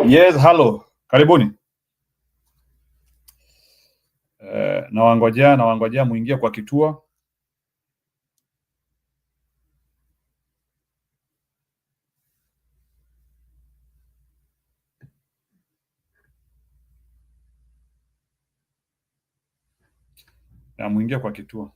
Yes, halo, karibuni. Nawangojea muingie kwa kituo. Na muingie kwa kituo.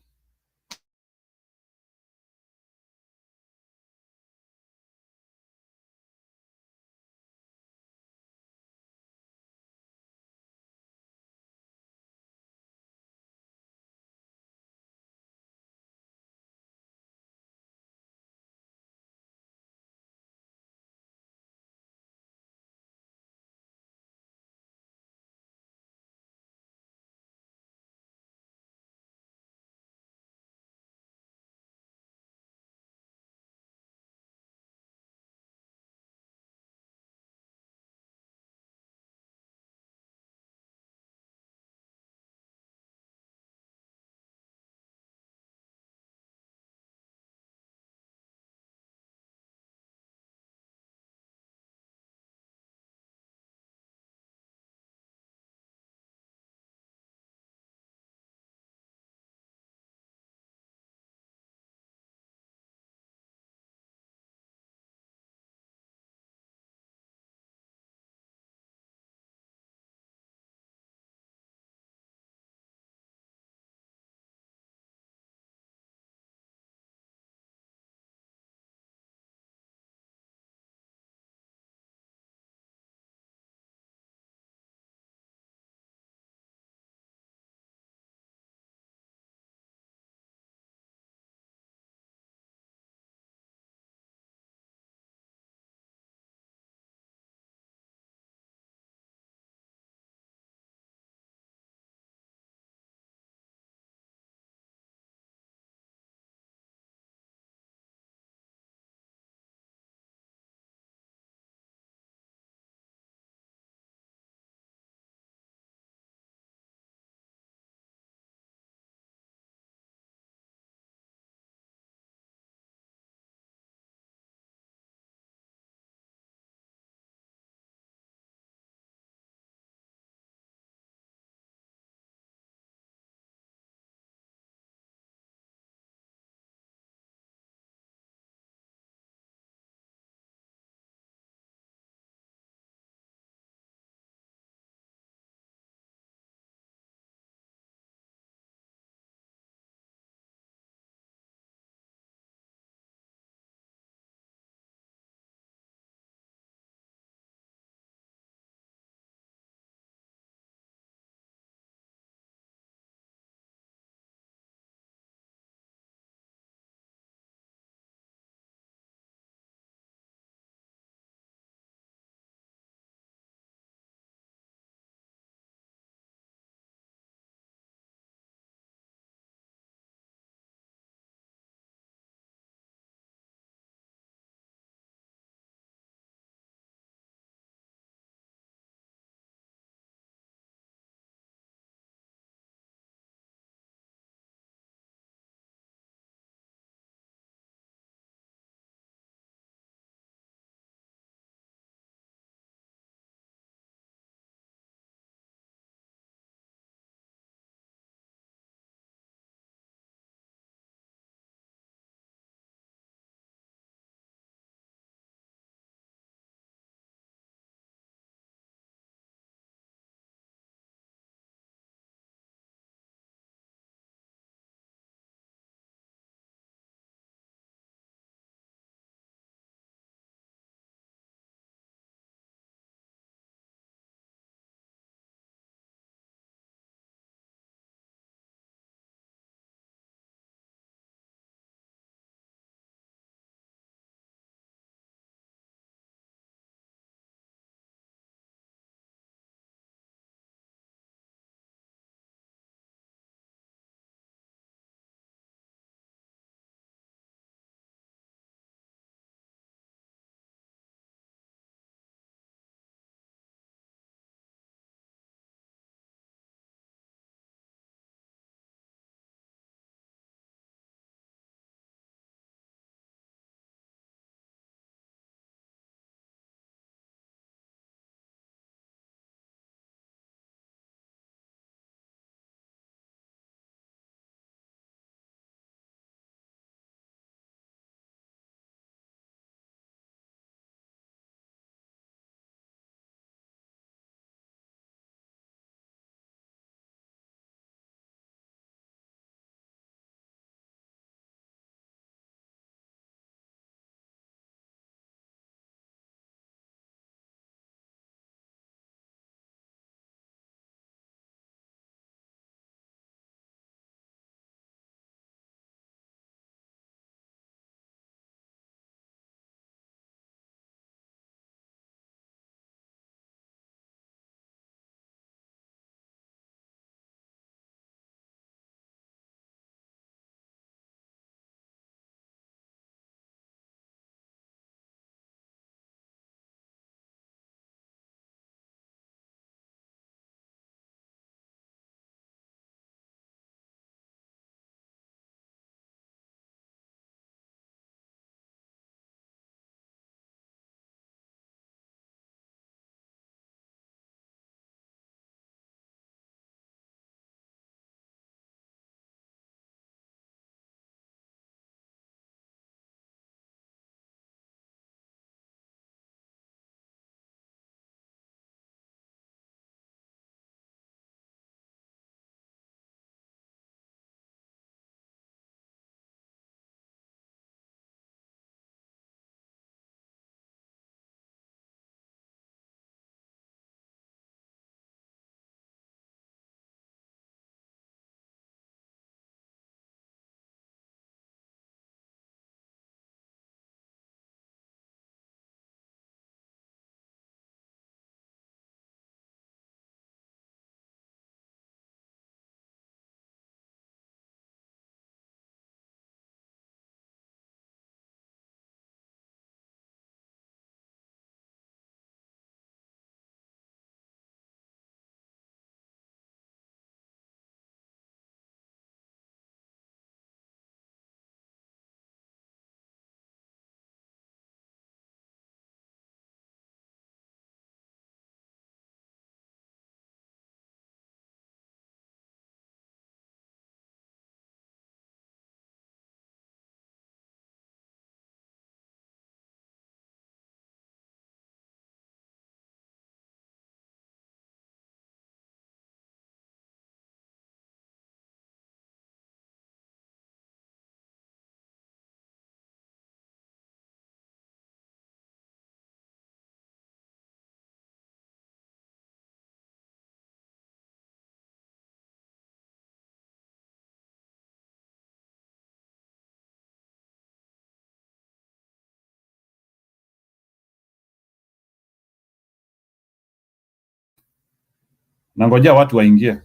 Nangojea watu waingie.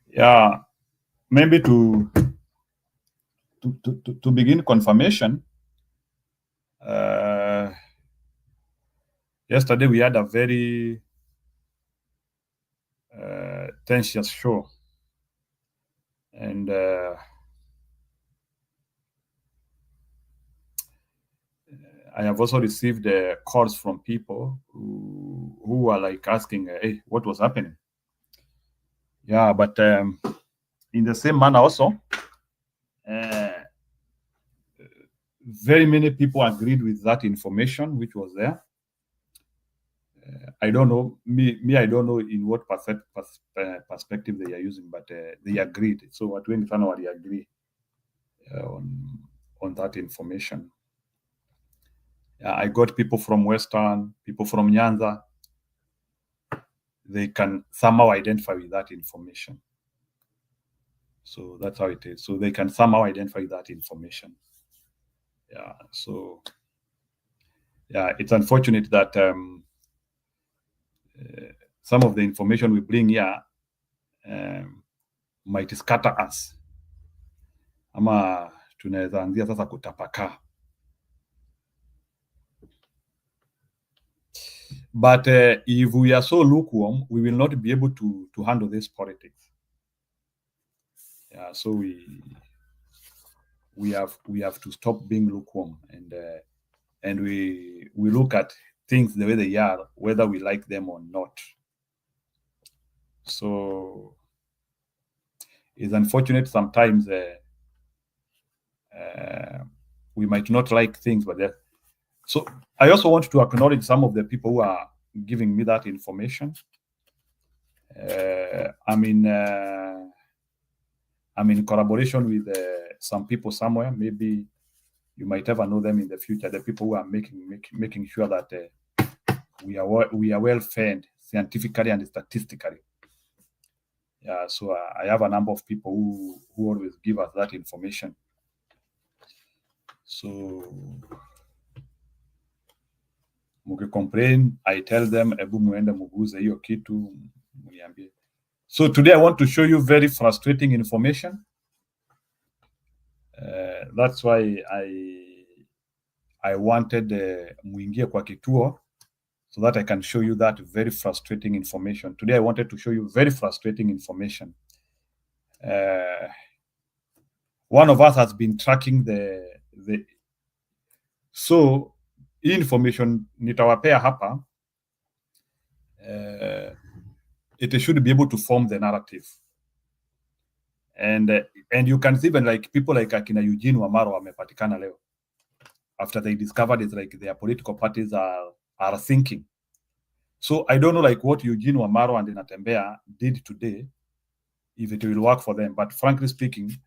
Yeah, maybe to begin confirmation. Yesterday we had a very tense show, and I have also received calls from people who are like asking, "Hey, what was happening?" Yeah, but in the same manner also, very many people agreed with that information which was there. I don't know, I don't know in what perspective they are using, but they agreed. So watu wengi sana wali agree on that information. I got people from Western, people from Nyanza. They can somehow identify with that information. So that's how it is. So they can somehow identify that information. Yeah. So yeah, it's unfortunate that some of the information we bring here might scatter us. Ama tunaweza anzia sasa kutapakaa. But if we are so lukewarm, we will not be able to handle this politics. Yeah, so we have to stop being lukewarm, and we look at things the way they are, whether we like them or not. So it's unfortunate sometimes we might not like things, but so I also want to acknowledge some of the people who are giving me that information. I'm in collaboration with some people somewhere. Maybe you might ever know them in the future. The people who are making sure that we are well fed scientifically and statistically. Yeah, so I have a number of people who always give us that information. So muki complain, I tell them ebu muende muguze hiyo kitu muniambie. So today I want to show you very frustrating information. That's why I wanted muingie kwa kituo so that I can show you that very frustrating information. Today I wanted to show you very frustrating information. One of us has been tracking so information nitawapea hapa. It should be able to form the narrative. And you can see even like people like akina Eugene Wamalwa wamepatikana leo after they discovered it's like their political parties are thinking. So I don't know like what Eugene Wamalwa and Natembeya did today, if it will work for them. But frankly speaking,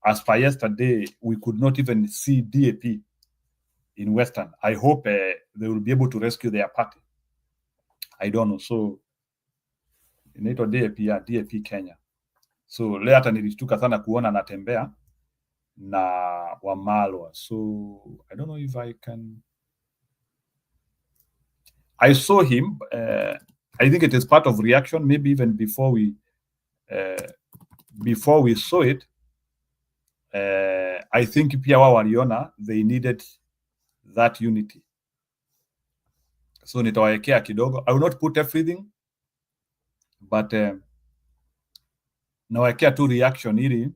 as per yesterday, we could not even see DAP in Western. I hope they will be able to rescue their party. I don't know. So inaitwa DAP Kenya. So leo hata nilishtuka sana kuona Natembeya na Wamalwa. So I don't know if I can. I saw him. I think it is part of reaction. Maybe even before we saw it, I think pia wao waliona they needed that unity. So nitawawekea kidogo. I will not put everything, but nawekea tu reaction ili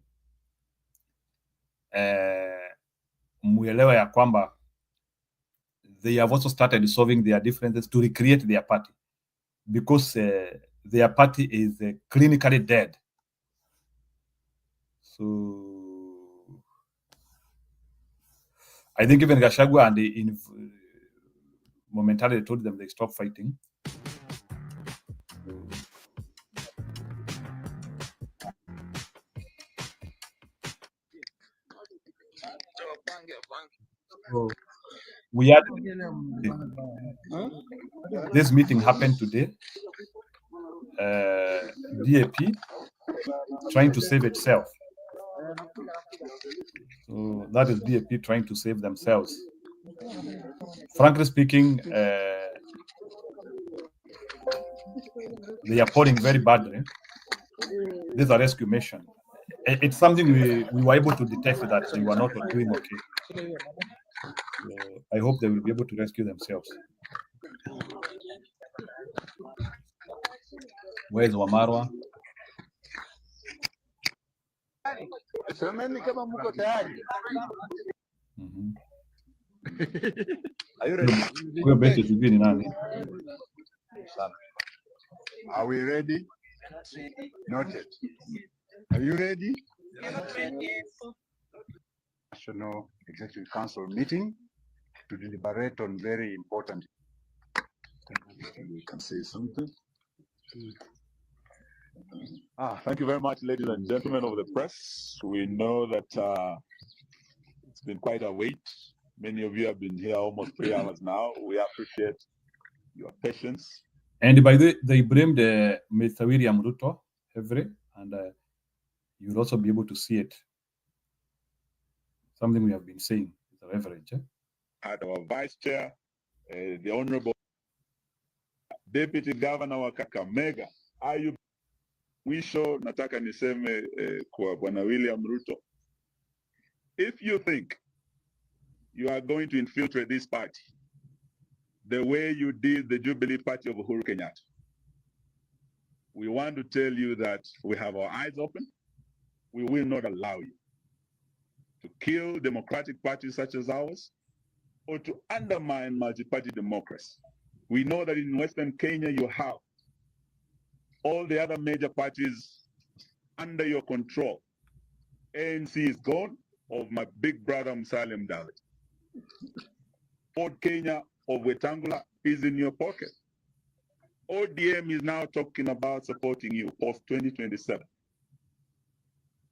muelewe ya kwamba they have also started solving their differences to recreate their party, because their party is clinically dead. So I think even Gachagua and momentarily told them they stop fighting. So we had this meeting happened today. DAP trying to save itself. So that is DAP trying to save themselves. Frankly speaking, they are pouring very badly. This is a rescue mission. It's something we were able to detect that they were not doing okay. So I hope they will be able to rescue themselves. Where's Wamarwa? Semeni kama mko tayari. Huyo beti sijui ni nani. Are we ready? Noted. Are you ready? National Executive Council meeting to deliberate on very important. You can say something. Thank you very much, ladies and gentlemen of the press. We know that it's been quite a wait. Many of you have been here almost 3 hours now. We appreciate your patience. And by the way, they blamed Mr. William Ruto heavily, and you'll also be able to see it. Something we have been saying, the Reverend. At our Vice Chair, the Honorable Deputy Governor wa Kakamega, Ayub Mwisho, nataka niseme kwa Bwana William Ruto, if you think you are going to infiltrate this party the way you did the Jubilee Party of Uhuru Kenyatta, we want to tell you that we have our eyes open. We will not allow you to kill democratic parties such as ours or to undermine multi-party democracy. We know that in Western Kenya you have all the other major parties under your control. ANC is gone, of my big brother Musalia Mudavadi. Ford Kenya of Wetangula is in your pocket. ODM is now talking about supporting you post 2027.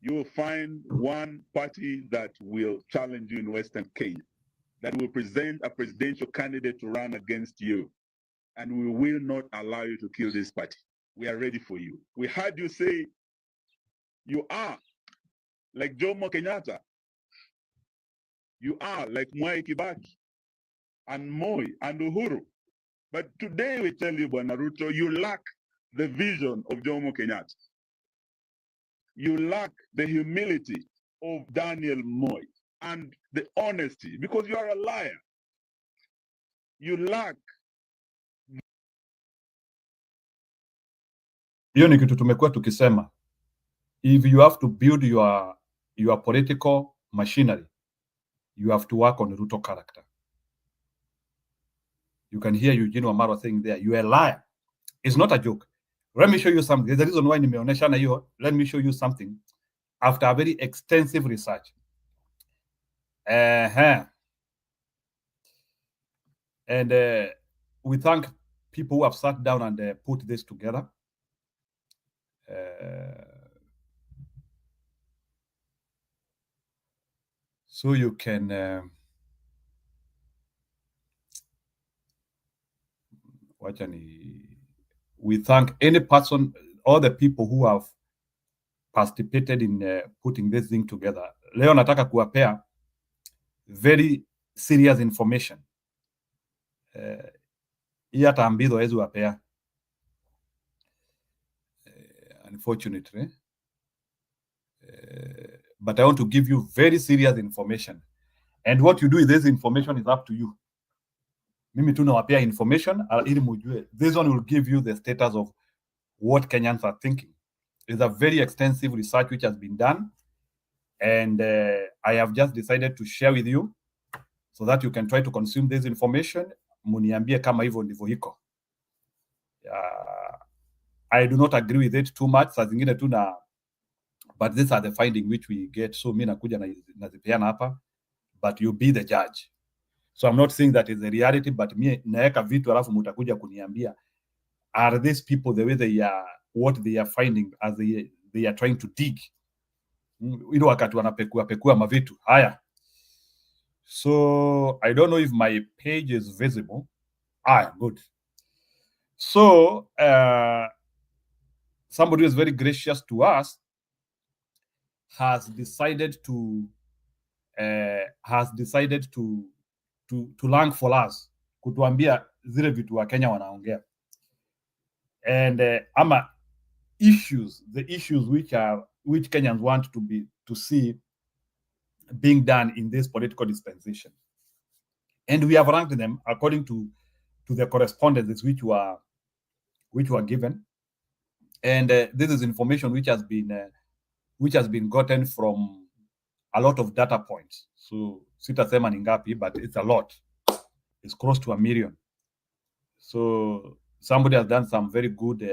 You will find one party that will challenge you in Western Kenya, that will present a presidential candidate to run against you. And we will not allow you to kill this party. We are ready for you. We heard you say you are like Jomo Kenyatta. You are like Mwai Kibaki and Moi and Uhuru. But today we tell you, Bwana Ruto, you lack the vision of Jomo Kenyatta. You lack the humility of Daniel Moi and the honesty, because you are a liar. You lack. Hiyo ni kitu tumekuwa tukisema. If you have to build your political machinery, you have to work on Ruto character. You can hear Eugene Wamalwa saying there, you are a liar. It's not a joke. Let me show you something. There's a reason why nimeonyeshana hiyo. Let me show you something. After a very extensive research. And we thank people who have sat down and put this together. So you can we thank any person, all the people who have participated in putting this thing together. Leo nataka kuwapea very serious information. Hii hata ambido hawezi wapea. Unfortunately. But I want to give you very serious information. And what you do with this information is up to you. Mimi tu nawapea information ili mujue. This one will give you the status of what Kenyans are thinking. It's a very extensive research which has been done. And I have just decided to share with you so that you can try to consume this information. Muniambie kama hivyo ndivyo iko. I do not agree with it too much. Saa zingine tu na, but these are the findings which we get. So mi nakuja nazipeana hapa, but you be the judge. So I'm not saying that is the reality, but mi naeka vitu alafu mutakuja kuniambia, are these people the way they are, what they are finding as they are trying to dig? Ilo wakati wanapekua mavitu. Haya. So I don't know if my page is visible. Good. So somebody who is very gracious to us has decided to has decided to rank for us, kutuambia zile vitu wa Kenya wanaongea, and ama the issues which Kenyans want to see being done in this political dispensation, and we have ranked them according to the correspondences which were given, and this is information which has been gotten from a lot of data points. So sitasema ni ngapi, but it's a lot. It's close to 1 million. So somebody has done some very good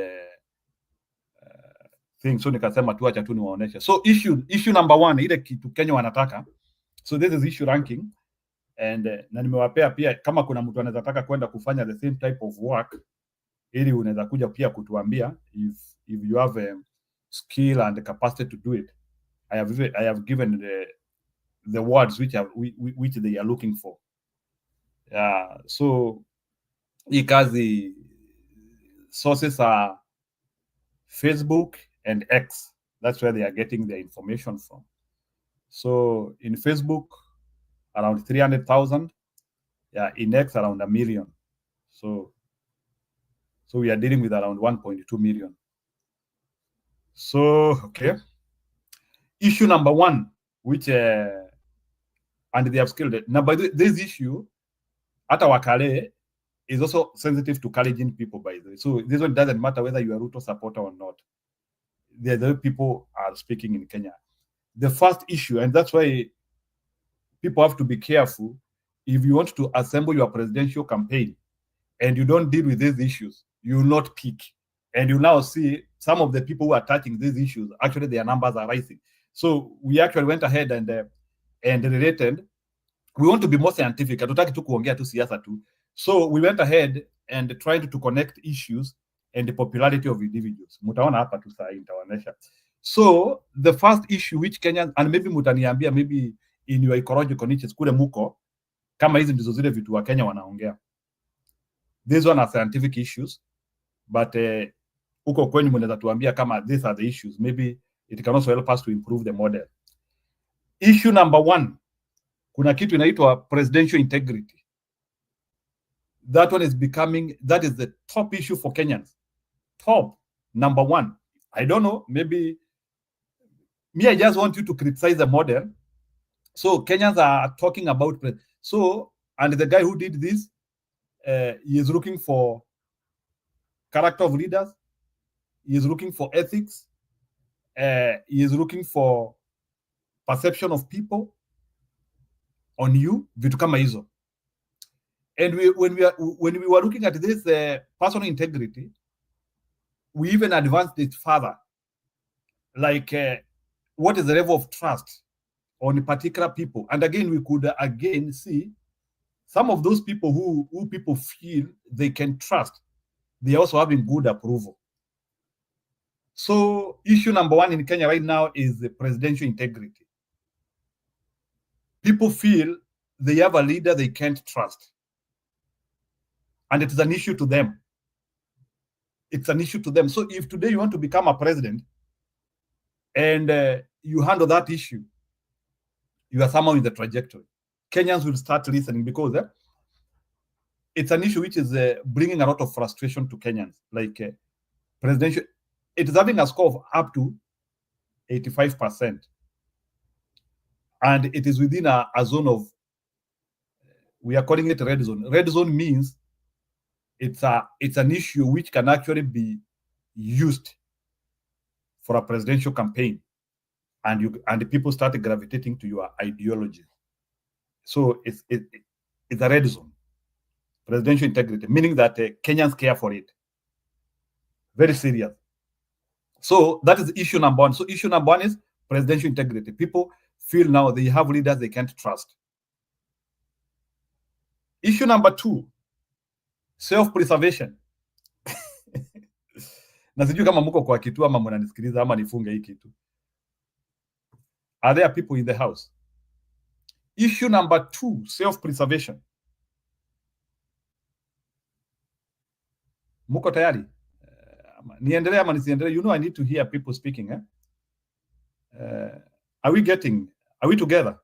things. So nikasema tu acha tu niwaoneshe. So issue number 1, ile kitu Kenya wanataka. So this is issue ranking, and na nimewapea pia kama kuna mtu anaweza taka kwenda kufanya the same type of work, ili unaweza kuja pia kutuambia if you have a skill and the capacity to do it. I have given the words which they are looking for. So hii kazi sources are Facebook and X. That's where they are getting their information from. So in Facebook, around 300,000. In X, around 1 million. So we are dealing with around 1.2 million. So, okay. Issue number 1, which, and they have scaled it. Now, by this issue, Ata Wakale is also sensitive to Kalenjin people, by the way. So this one doesn't matter whether you are Ruto supporter or not. The other people are speaking in Kenya. The first issue, and that's why people have to be careful. If you want to assemble your presidential campaign and you don't deal with these issues, you will not peak. And you now see some of the people who are touching these issues, actually their numbers are rising. So we actually went ahead and related. We want to be more scientific. Hatutaki tu kuongea tu siasa tu. So we went ahead and tried to connect issues and the popularity of individuals. Mutaona hapa tu saa hii nitawaonyesha. So the first issue which Kenyans, and maybe mutaniambia, maybe in your ecological niches kule muko, kama hizi ndizo zile vitu wa Kenya wanaongea. These one are scientific issues, but uko kwenye mnaweza tuambia kama these are the issues. Maybe it can also help us to improve the model. Issue number 1, kuna kitu inaitwa presidential integrity. That one is that is the top issue for Kenyans. Top, number 1. I don't know, maybe me, I just want you to criticize the model. So Kenyans are talking about, so, and the guy who did this, he is looking for character of leaders. He is looking for ethics. He is looking for perception of people on you, vitu kama hizo. And when we were looking at this personal integrity, we even advanced it further. Like, what is the level of trust on particular people? And again, we could again see some of those people who people feel they can trust. They are also having good approval. So issue number 1 in Kenya right now is the presidential integrity. People feel they have a leader they can't trust. And it is an issue to them. It's an issue to them. So if today you want to become a president and you handle that issue, you are somehow in the trajectory. Kenyans will start listening because it's an issue which is bringing a lot of frustration to Kenyans. Like presidential, it is having a score of up to 85%. And it is within a zone of, we are calling it red zone. Red zone means it's an issue which can actually be used for a presidential campaign, and the people start gravitating to your ideology. So it's a red zone, presidential integrity, meaning that Kenyans care for it. Very serious. So that is issue number 1. So issue number 1 is presidential integrity. People feel now they have leaders they can't trust. Issue number 2, self-preservation. Na sijui kama mko kwa kitu ama mnanisikiliza ama nifunge hii kitu. Are there people in the house? Issue number 2, self-preservation. Mko tayari? Niendelee ama nisiendelee? You know I need to hear people speaking. Are we together?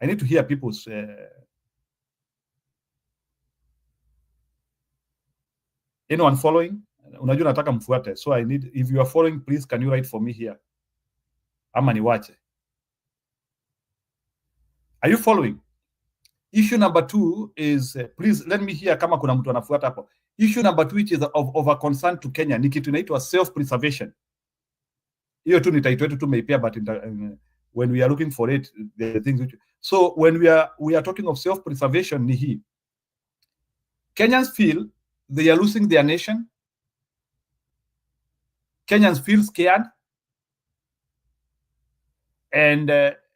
I need to hear people's anyone following? Unajua nataka mfuate. So I need, if you are following, please can you write for me here? Ama niwache. Are you following? Issue number 2 is please let me hear kama kuna mtu anafuata hapo. Issue number 2 which is of a concern to Kenya ni kitu inaitwa self preservation. Hiyo tu nitaitwa tu meipia, but when we are looking for it, the things which, so when we are talking of self preservation ni hii. Kenyans feel they are losing their nation. Kenyans feel scared, and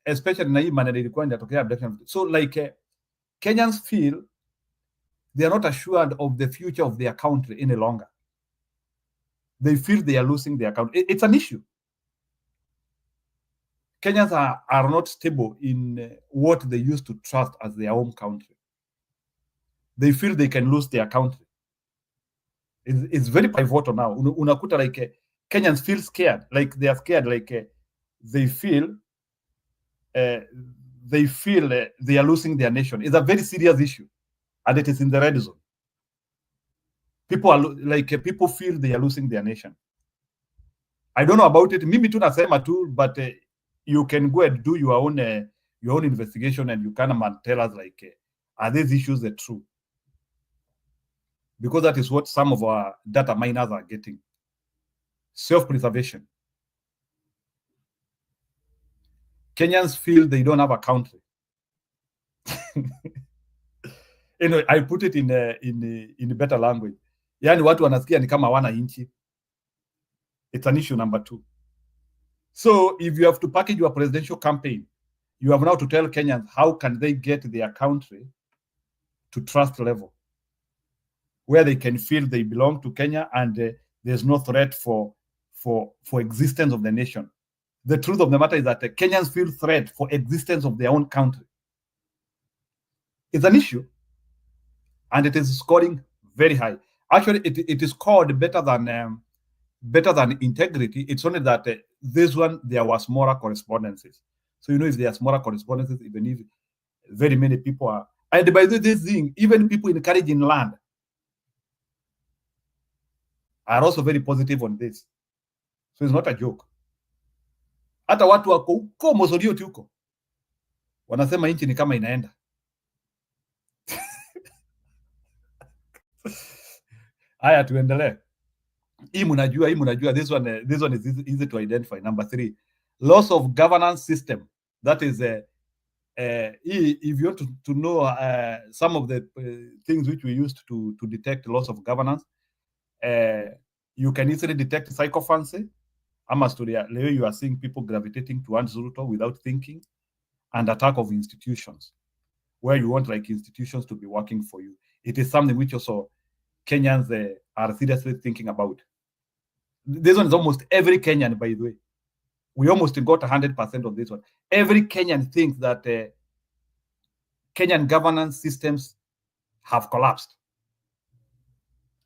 especially na hii maneno ilikuwa inatokea abduction. So like Kenyans feel they are not assured of the future of their country any longer. They feel they are losing their country. It's an issue. Kenyans are not stable in what they used to trust as their home country. They feel they can lose their country. It's very pivotal now. Unakuta like Kenyans feel scared, like they are scared, like they feel they are losing their nation. It's a very serious issue, and it is in the red zone. People are like people feel they are losing their nation. I don't know about it. Mimi tu nasema tu, but you can go and do your own investigation, and you can tell us like are these issues true? Because that is what some of our data miners are getting. Self-preservation. Kenyans feel they don't have a country. Anyway, I put it in better language. Yani watu wanasikia ni kama wana inchi. It's an issue number 2. So if you have to package your presidential campaign, you have now to tell Kenyans how can they get their country to trust level, where they can feel they belong to Kenya and there's no threat for existence of the nation. The truth of the matter is that Kenyans feel threat for existence of their own country. It's an issue, and it is scoring very high. Actually, it is scored better than integrity. It's only that this one there was smaller correspondences. So if there are smaller correspondences, even if very many people are, and by this thing, even people encouraging land are also very positive on this. So it's not a joke. Hata watu wako huko Mosorioti huko wanasema nchi ni kama inaenda. Haya, tuendelee. Hii mnajua this one is easy to identify. Number 3, loss of governance system. That is if you want to know some of the things which we used to detect loss of governance, you can easily detect psychophancy. Leo you are seeing people gravitating towards Ruto without thinking, and attack of institutions, where you want like institutions to be working for you. It is something which also Kenyans are seriously thinking about. This one is almost every Kenyan, by the way. We almost got 100% of this one. Every Kenyan thinks that Kenyan governance systems have collapsed.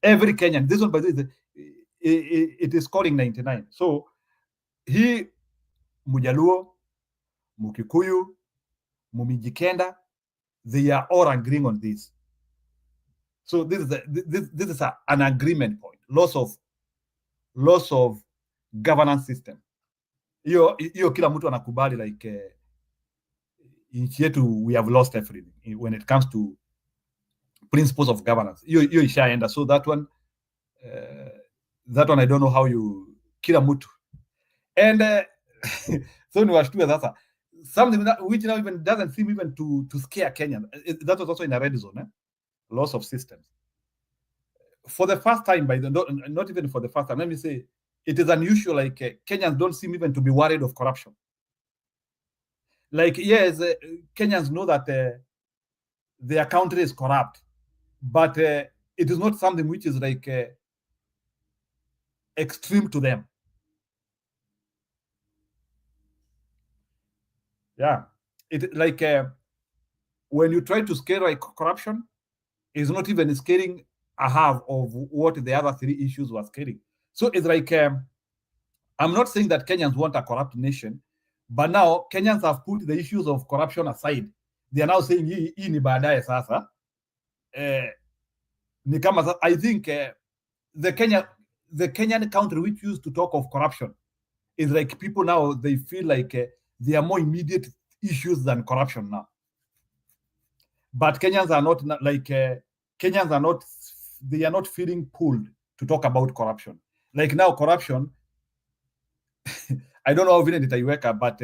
Every Kenyan. This one, by the way, it is scoring 99. So he Mujaluo, Mukikuyu, Mumijikenda, they are all agreeing on this. So this is an agreement point. Loss of governance system. Hiyo kila mtu anakubali like nchi yetu we have lost everything when it comes to principles of governance. Hiyo ishaenda. So that one I don't know how you kila mtu. And so ni washtue sasa something which now even doesn't seem even to scare Kenyan. That was also in a red zone. Loss of systems. For the first time, not even for the first time, let me say, it is unusual, like Kenyans don't seem even to be worried of corruption. Like, yes, Kenyans know that their country is corrupt, but it is not something which is like extreme to them. Yeah, it like when you try to scare like corruption, it's not even scaring a half of what the other 3 issues were scaring. So it's like I'm not saying that Kenyans want a corrupt nation, but now Kenyans have put the issues of corruption aside they are now saying hii ni baadaye sasa. Ni kama I think the Kenyan country which used to talk of corruption is like people now they feel like there are more immediate issues than corruption now. But Kenyans are not like Kenyans are not, they are not feeling pulled to talk about corruption. Like now corruption, I don't know how vile nitaiweka, but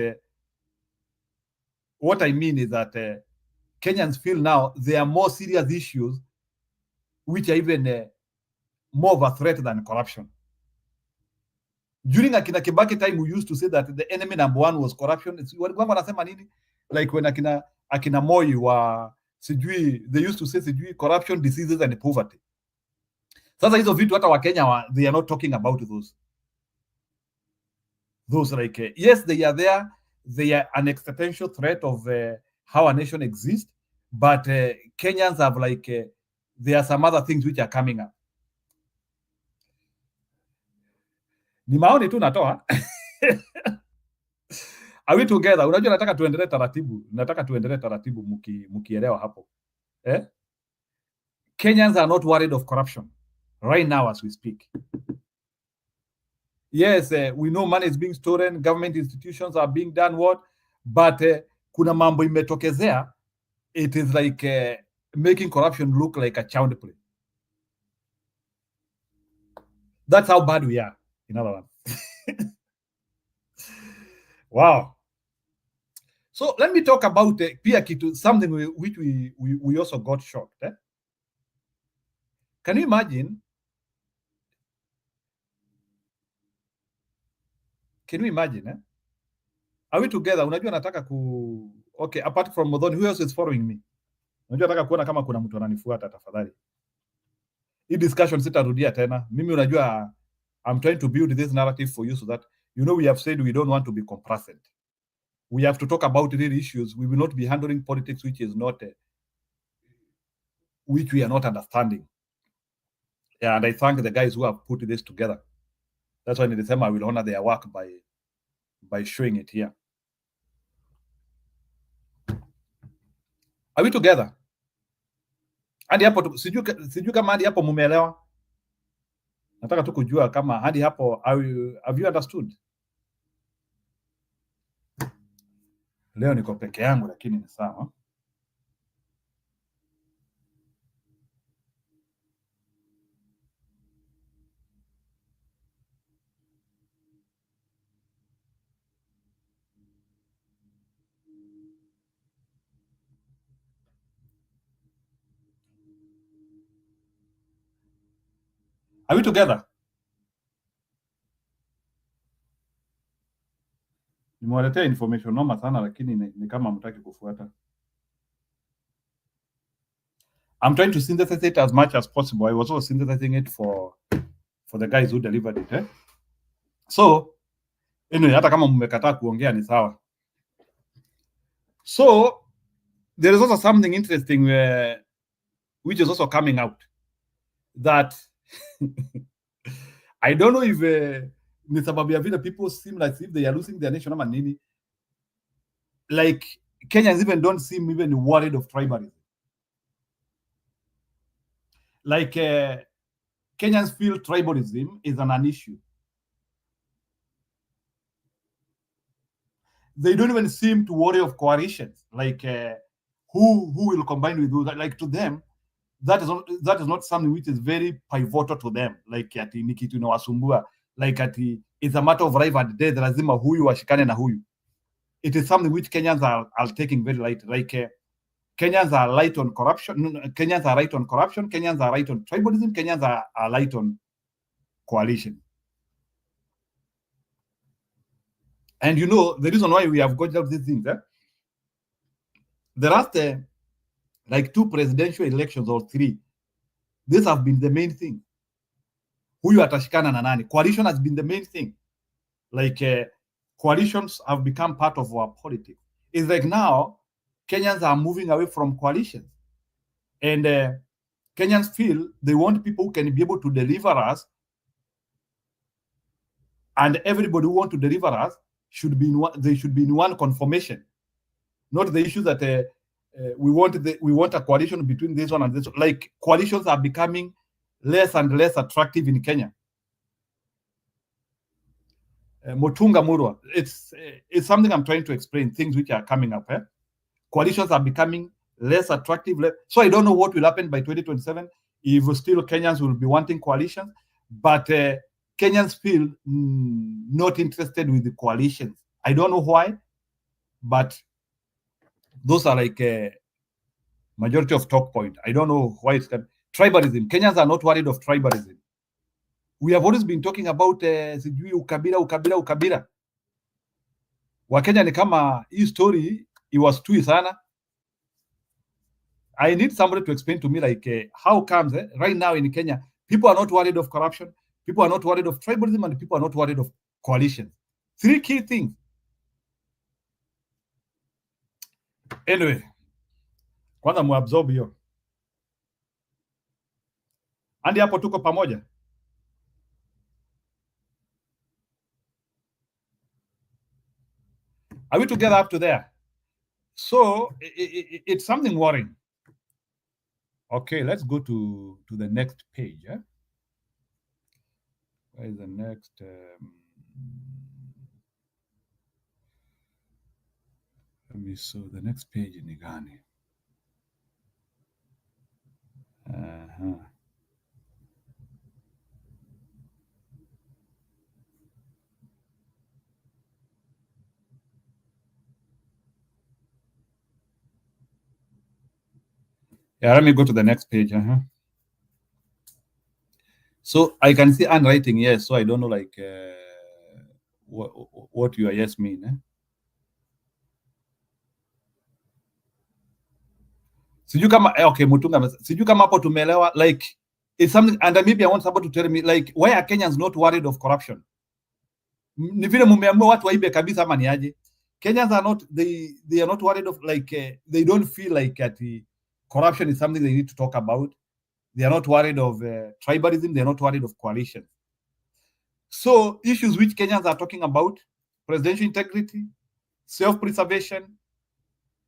what I mean is that Kenyans feel now there are more serious issues which are even more of a threat than corruption. During Akina Kibaki time, we used to say that the enemy number one was corruption. Like when Akina Moi wa sijui, they used to say sijui corruption, diseases and poverty. Sasa hizo vitu hata Wakenya they are not talking about those. Those like yes, they are there. They are an existential threat of how a nation exists, but Kenyans have like there are some other things which are coming up. Ni maoni tu natoa. Are we together? Unajua nataka tuendelee taratibu mukielewa hapo. Kenyans are not worried of corruption right now as we speak. Yes, we know money is being stolen, government institutions are being done what, but kuna mambo imetokezea, it is like making corruption look like a child play. That's how bad we are, in other words. Wow. So let me talk about pia kitu, something which we also got shocked. Can you imagine? Can you imagine? Are we together? Unajua nataka okay, apart from Modhoni, who else is following me? Unajua nataka kuona kama kuna mtu ananifuata tafadhali. Hii discussion sitarudia tena. Mimi unajua I'm trying to build this narrative for you so that you know we have said we don't want to be complacent. We have to talk about real issues. We will not be handling politics which is not which we are not understanding. Yeah, and I thank the guys who have put this together. That's why in December I will honor their work by showing it here. Are we together? Hadi hapo sijui kama hadi hapo mumeelewa. Nataka tu kujua kama hadi hapo have you understood? Leo niko peke yangu lakini ni sawa. Are we together? Nimewaletea information noma sana lakini ni kama mtaki kufuata. I'm trying to synthesize it as much as possible. I was also synthesizing it for the guys who delivered it. So, anyway, hata kama mmekataa kuongea ni sawa. So, there is also something interesting which is also coming out that I don't know if ni sababu ya vile people seem like if they are losing their nation ama nini. Like Kenyans even don't seem even worried of tribalism. Like Kenyans feel tribalism is an issue. They don't even seem to worry of coalitions. Like who will combine with who. Like to them, that is not something which is very pivotal to them. Like ati ni kitu inawasumbua. Like ati it's a matter of life and death. Lazima huyu washikane na huyu. It is something which Kenyans are taking very light. Like Kenyans are light on corruption. Kenyans are right on corruption. Kenyans are right on tribalism. Kenyans are light on coalition. And you know, the reason why we have got out these things, the last like 2 presidential elections or 3, these have been the main thing. Huyu atashikana na nani? Coalition has been the main thing. Like coalitions have become part of our politics. It's like now, Kenyans are moving away from coalitions. And Kenyans feel they want people who can be able to deliver us. And everybody who wants to deliver us should be in one, they should be in one conformation. Not the issue that we want a coalition between this one and this one. Like, coalitions are becoming less and less attractive in Kenya. Mutunga Murwa, it's something I'm trying to explain, things which are coming up. Coalitions are becoming less attractive. So I don't know what will happen by 2027, if still Kenyans will be wanting coalitions, but Kenyans feel not interested with the coalitions. I don't know why, but those are like a majority of talk point. I don't know why it's tribalism. Kenyans are not worried of tribalism. We have always been talking about sijui ukabila. Wakenya ni kama hii story iwashtui sana. I need somebody to explain to me, like, how comes right now in Kenya, people are not worried of corruption, people are not worried of tribalism, and people are not worried of coalition. Three key things. Anyway, kwanza muabsorb hiyo. Andi hapo tuko pamoja. Are we together up to there? So it's something worrying. Okay, let's go to the next page. Where is the next? Let me see. The next page in Igani. Yeah, let me go to the next page. So I can see handwriting, yes. So I don't know, like, what your yes mean. Sijui kama okay, Mutunga, sijui kama hapo tumeelewa, like, it's something, and maybe I want somebody to tell me, like, why are Kenyans not worried of corruption? Ni vile mumeamua watu waibe kabisa ama ni aje? Kenyans are not, they are not worried of, like, they don't feel like corruption is something they need to talk about. They are not worried of tribalism. They are not worried of coalition. So issues which Kenyans are talking about: presidential integrity, self-preservation,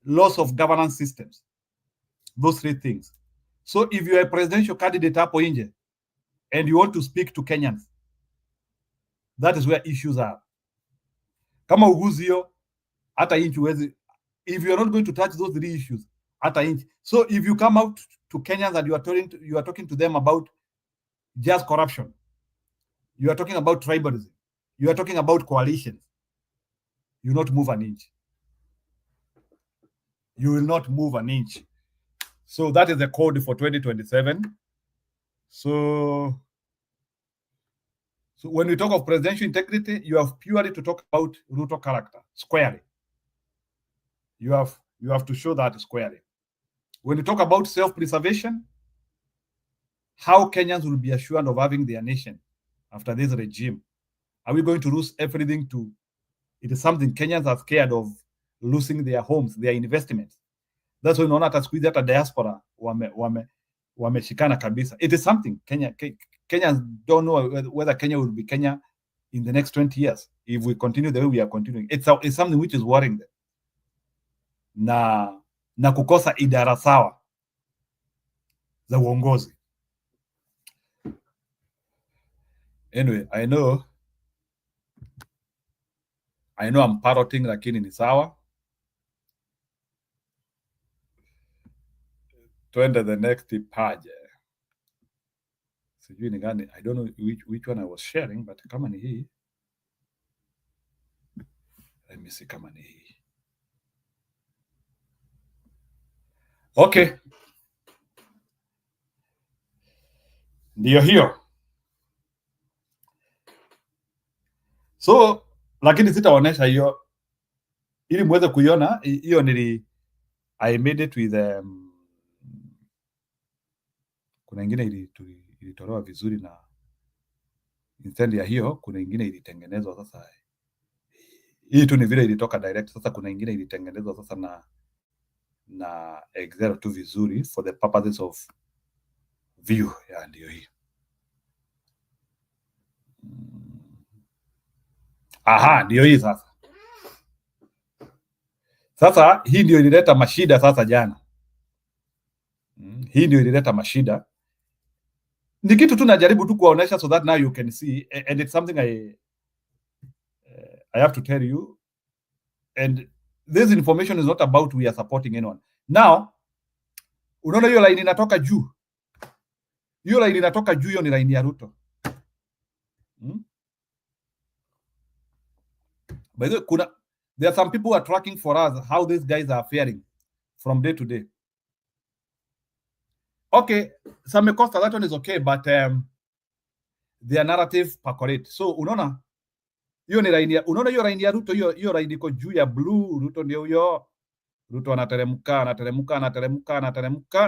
loss of governance systems. Those three things. So if you are a presidential candidate hapo nje and you want to speak to Kenyans, that is where issues are. Kama uguzio, hata inchi wezi. If you are not going to touch those three issues, hata inchi. So if you come out to Kenyans and you are talking to them about just corruption, you are talking about tribalism, you are talking about coalitions, you will not move an inch. You will not move an inch. So that is the code for 2027. So when we talk of presidential integrity, you have purely to talk about Ruto character, squarely. You have to show that squarely. When you talk about self-preservation, how Kenyans will be assured of having their nation after this regime. Are we going to lose everything to? It is something Kenyans are scared of, losing their homes, their investments. That's why unaona hata siku hizi hata diaspora wameshikana kabisa. It is something Kenyans don't know whether Kenya will be Kenya in the next 20 years if we continue the way we are continuing. It's something which is worrying them. Na kukosa idara sawa za uongozi. Anyway, I know I'm parroting, lakini ni sawa. Twende the next page. Sijui ni gani. I don't know which one I was sharing, but kama ni hii. Let me see kama ni hii. Okay. Ndio hiyo. So, lakini sitaonesha hiyo ili muweze kuiona. Hiyo I made it with kuna ingine ilitolewa vizuri, na instead ya hiyo kuna ingine ilitengenezwa sasa. Hii tu ni vile ilitoka direct. Sasa kuna ingine ilitengenezwa sasa na Excel tu vizuri for the purposes of view. Ya ndio hii. Aha, ndio hii sasa. Sasa hii ndio ilileta mashida sasa jana. Hii ndio ilileta mashida. Ni kitu tu najaribu tu kuwaonesha so that now you can see, and it's something I have to tell you, and this information is not about we are supporting anyone. Now, unaona hiyo line inatoka juu. Hiyo line inatoka juu, hiyo ni line ya Ruto. By the way, there are some people who are tracking for us how these guys are faring from day to day. Okay, some cost that one is okay, but their narrative percolate. So unaona hiyo ni line ya, unaona hiyo line ya Ruto, hiyo line iko juu ya blue. Ruto ndio huyo. Ruto anateremka,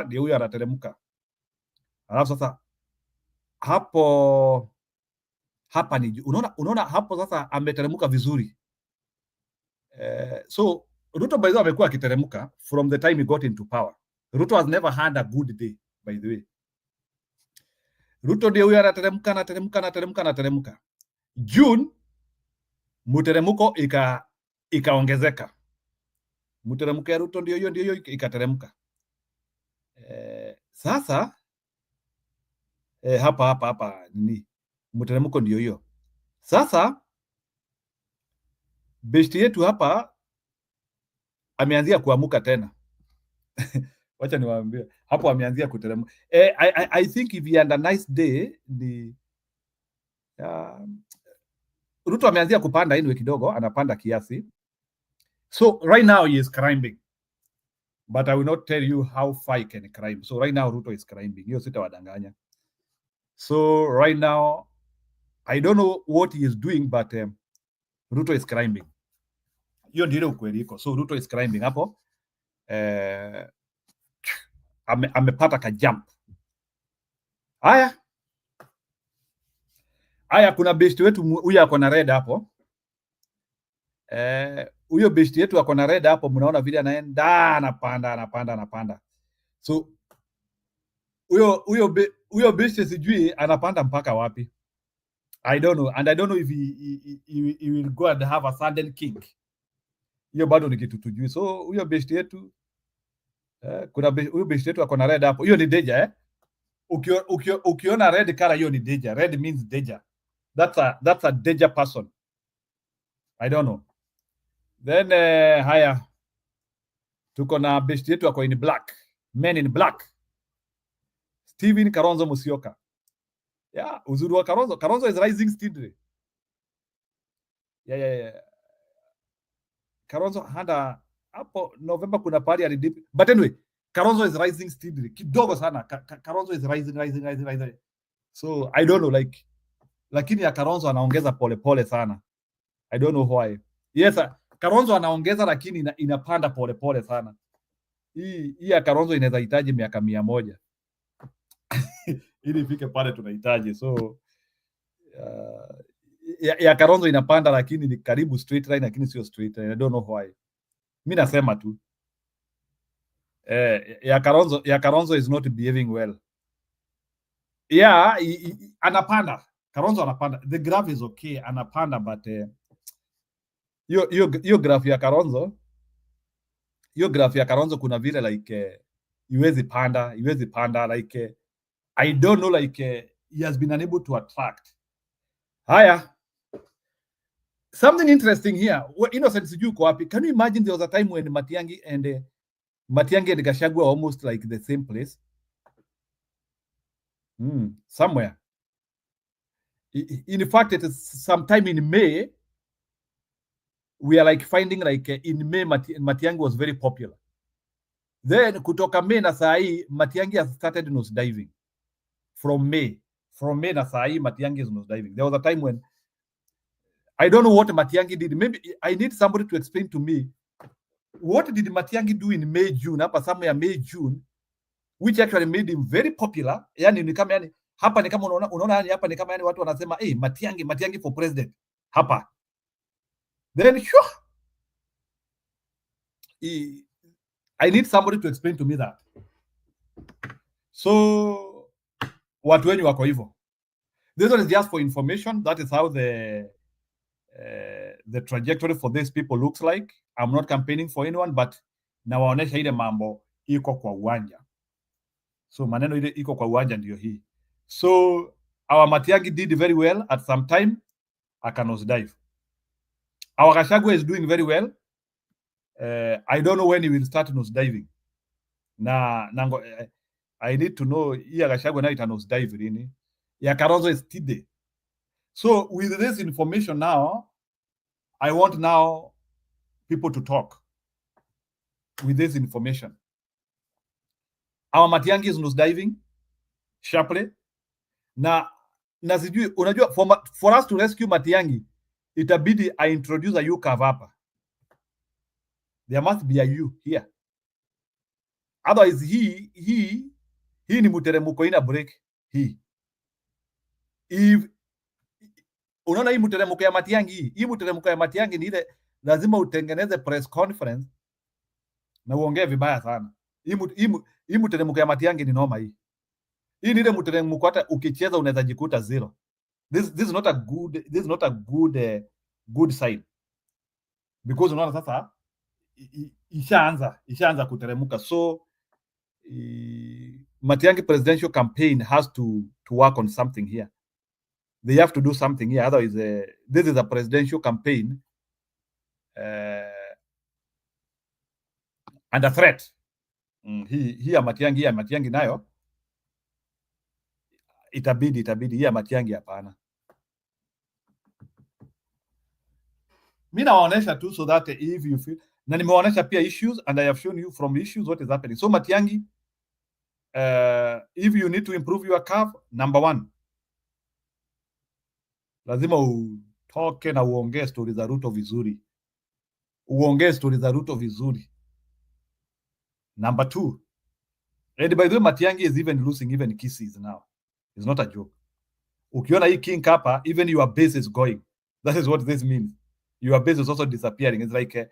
ndio huyo anateremka. Alafu sasa hapa ni unaona hapo sasa ameteremka vizuri. So Ruto by the way amekuwa akiteremka from the time he got into power. Ruto has never had a good day, by the way. Ruto ndio huyo anateremka. June mteremko ikaongezeka. Mteremko ya Ruto ndio hiyo ikateremka. Sasa hapa ni mteremko ndio hiyo. Sasa besti yetu hapa ameanzia kuamuka tena. Wacha niwaambie hapo ameanzia kuteremka. I think if he had a nice day Ruto ameanzia kupanda anyway kidogo, anapanda kiasi. So right now he is climbing, but I will not tell you how far he can climb. So right now Ruto is climbing. Hiyo sitawadanganya. So right now I don't know what he is doing, but Ruto is climbing. Hiyo ndio ukweli iko. So Ruto is climbing hapo. Amepata ka jump. Haya, kuna besti wetu huyu ako na red hapo. Huyo besti yetu ako na red hapo, mnaona vile anaenda, anapanda. So huyo besti sijui anapanda mpaka wapi. I don't know, and I don't know if he will go and have a sudden kick. Hiyo bado ni kitu tujui. So huyo besti yetu huyo besti yetu ako na red hapo. Hiyo ni danger ukiona red color, hiyo ni danger. Red means danger. That's a danger person. I don't know. Then haya tuko na besti yetu ako in black. Men in black. Stephen Kalonzo Musyoka. Yeah, uzuri wa Kalonzo is rising steadily. Yeah. Kalonzo hada hapo November kuna pali alidip. But anyway, Kalonzo is rising steadily. Kidogo sana. Kalonzo is rising. So I don't know, like, lakini ya Kalonzo anaongeza pole sana. I don't know why. Yes, Kalonzo anaongeza lakini inapanda pole sana. Hii ya Kalonzo inaweza hitaji miaka 100 ili ifike pale tunahitaji. So ya Kalonzo inapanda lakini ni karibu straight line, lakini sio straight line. I don't know why. Mimi nasema tu ya Kalonzo is not behaving well. Yeah, anapanda. Kalonzo anapanda. The graph is okay, anapanda, but hiyo graph ya Kalonzo, kuna vile like iwezi panda like I don't know, like he has been unable to attract. Haya, something interesting here. Innocent sijui uko wapi. Can you imagine there was a time when Matiang'i and Gachagua were almost like the same place? Somewhere. In fact, it is sometime in May, we are like finding like in May Matiang'i was very popular. Then kutoka May na saa hii Matiang'i has started nose diving. From May na saa hii Matiang'i is nose diving. There was a time when I don't know what Matiang'i did. Maybe I need somebody to explain to me what did Matiang'i do in May, June, hapa somewhere May, June, which actually made him very popular. Yani ni kama yani hapa ni kama unaona yani hapa ni kama yani watu wanasema Matiang'i for president hapa. Then I need somebody to explain to me that. So watu wenyu wako hivyo. This one is just for information. That is how the the trajectory for these people looks like. I'm not campaigning for anyone, but nawaonesha ile mambo iko kwa uwanja. So maneno ile iko kwa uwanja ndio hii. So our Matiang'i did very well at some time, akanosedive. Our Gachagua is doing very well. I don't know when he will start nosediving. I need to know ya Gachagua now it nosedive really. Ya Kalonzo is still there. So with this information now, I want now people to talk with this information. Our Matiang'i is nosediving sharply. Na sijui, unajua, for us to rescue Matiang'i, itabidi I introduce a U curve hapa. There must be a U here. Otherwise, hii ni mteremko ina break hii. If unaona hii mteremko ya Matiang'i, hii mteremko ya Matiang'i ni ile lazima utengeneze press conference na uongee vibaya sana. Hii mteremko ya Matiang'i ni noma hii. Hii ni ile mteremko hata ukicheza unaweza jikuta zero. This is not a good sign. Because unaona sasa ishaanza kuteremka. So Matiang'i presidential campaign has to work on something here. They have to do something here. Otherwise, this is a presidential campaign and a threat. Hii ya Matiang'i nayo itabidi hii ya Matiang'i hapana. Mimi nawaonesha tu so that if you feel, na nimewaonesha pia issues and I have shown you from issues what is happening. So Matiang'i, if you need to improve your curve, number 1, lazima utoke na uongee story za Ruto vizuri. Number 2, and by the way, Matiang'i is even losing even kisses now. It's not a joke. Ukiona hii king hapa, even your base is going. That is what this means. Your base is also disappearing. It's like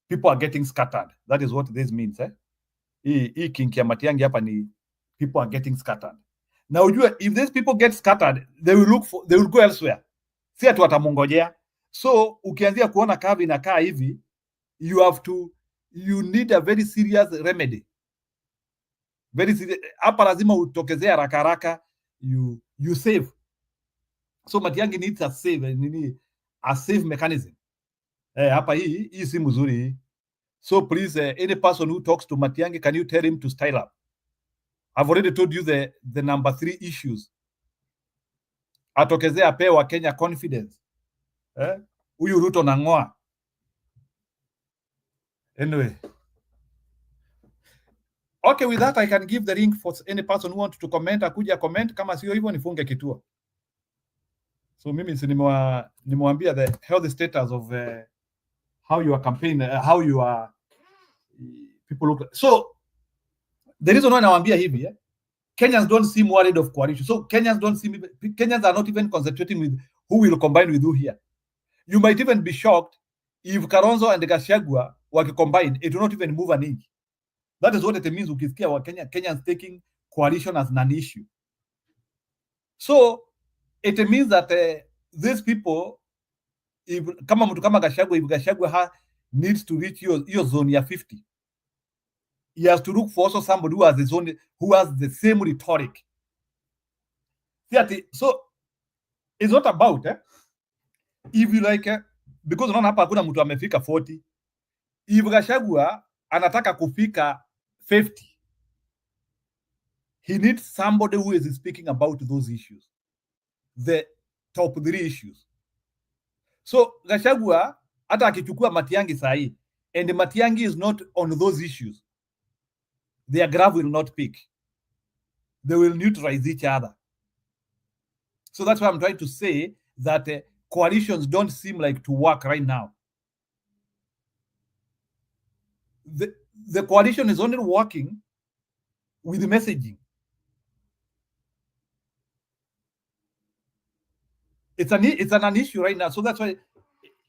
people are getting scattered. That is what this means. Hii king ya Matiang'i hapa ni people are getting scattered. Now ujue, if these people get scattered, they will go elsewhere. Si atu watamungojea. So ukianzia kuona curve inakaa hivi, you need a very serious remedy. Very serious. Hapa lazima utokezea haraka haraka, you save. So Matiang'i needs a save mechanism. Hapa hii si mzuri hii. So please, any person who talks to Matiang'i, can you tell him to style up? I've already told you the number 3 issues. Atokezea apewa Kenya confidence. Huyu Ruto nang'oa. Anyway. Okay, with that I can give the link for any person who wants to comment. Akuja comment, kama sio hivyo nifunge kituo. So mimi nimewambia the health status of how you are campaigning, how you are people look. So the reason why nawaambia hivi, Kenyans don't seem worried of coalition. So Kenyans are not even concentrating with who will combine with who here. You might even be shocked if Kalonzo and Gachagua combine, it will not even move an inch. That is what it means ukisikia wa Kenyans taking coalition as an issue. So it means that these people, if kama mtu kama Gachagua, if Gachagua needs to reach your zone ya 50, he has to look for also somebody who has the same rhetoric. So it's not about if you like, because unaona hapa hakuna mtu amefika 40. If Gachagua anataka kufika 50, he needs somebody who is speaking about those issues, the top 3 issues. So Gachagua hata akichukua Matiang'i sahi, and Matiang'i is not on those issues, their graph will not peak. They will neutralize each other. So that's why I'm trying to say that coalitions don't seem like to work right now. The coalition is only working with the messaging. It's an issue right now. So that's why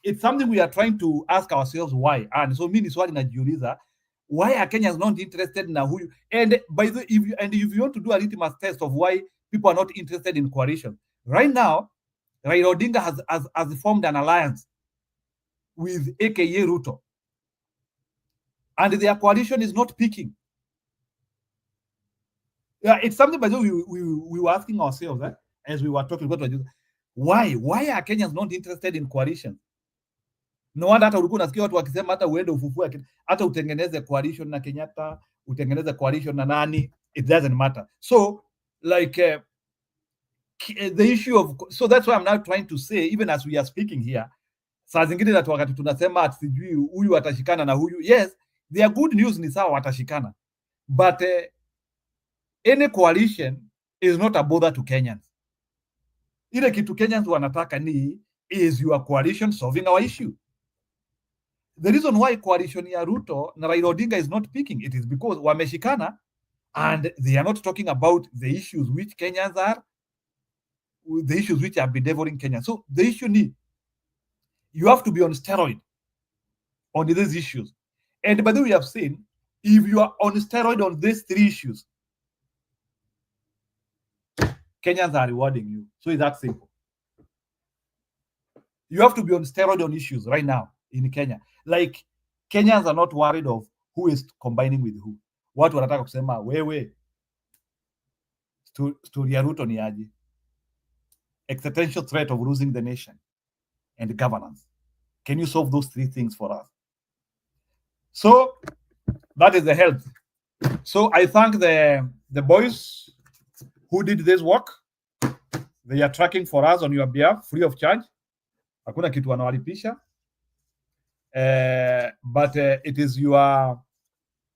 it's something we are trying to ask ourselves why. And so mimi swali najiuliza, why are Kenyans not interested in who? And by the if you want to do a litmus test of why people are not interested in coalition right now, Raila Odinga has formed an alliance with AKA Ruto. And their coalition is not peaking. Yeah, it's something, by the way, we were asking ourselves as we were talking about why are Kenyans not interested in coalition? No wonder hata ulikuwa unasikia watu wakisema hata uende ufufue hata utengeneze coalition na Kenyatta, utengeneze coalition na nani, it doesn't matter. So like the issue of, so that's why I'm now trying to say, even as we are speaking here, saa zingine na wakati tunasema ati sijui huyu atashikana na huyu, yes, their good news ni sawa watashikana, but any coalition is not a bother to Kenyans. Ile kitu Kenyans wanataka ni, is your coalition solving our issue? The reason why coalition ya Ruto na Raila Odinga is not peaking, it is because wameshikana and they are not talking about the issues which Kenyans are, the issues which are bedeviling Kenya. So the issue need, you have to be on steroid on these issues. And by the way, we have seen, if you are on steroid on these three issues, Kenyans are rewarding you. So it's that simple. You have to be on steroid on issues right now in Kenya. Like, Kenyans are not worried of who is combining with who. Watu wanataka kusema, wewe, story ya Ruto ni aje? Existential threat of losing the nation and governance. Can you solve those three things for us? So that is the health. So I thank the boys who did this work. They are tracking for us on your behalf, free of charge. Hakuna kitu wanawalipisha. But it is your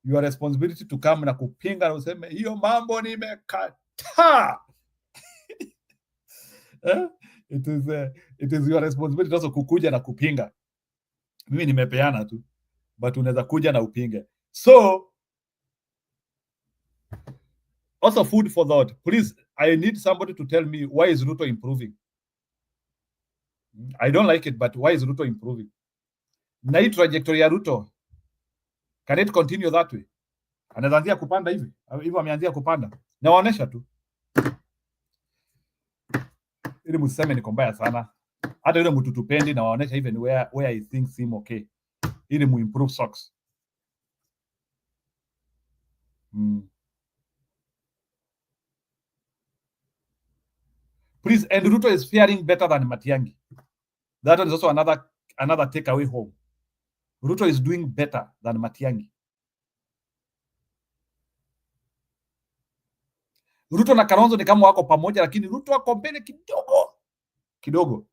responsibility to come na kupinga na useme hiyo mambo nimekataa. It is your responsibility also kukuja na kupinga. Mimi nimepeana tu, but unaweza kuja na upinge. So also food for thought. Please, I need somebody to tell me, why is Ruto improving? I don't like it, but why is Ruto improving? Na hii trajectory ya Ruto, can it continue that way? Anaanzia kupanda hivi ameanzia kupanda, na waonesha tu ili msiseme niko mbaya sana. Hata yule mtu tupendi na waonesha even where I think seem okay, ili mu improve socks. Please, and Ruto is faring better than Matiang'i. That is also another takeaway home. Ruto is doing better than Matiang'i. Ruto na Kalonzo ni kama wako pamoja, lakini Ruto ako mbele kidogo.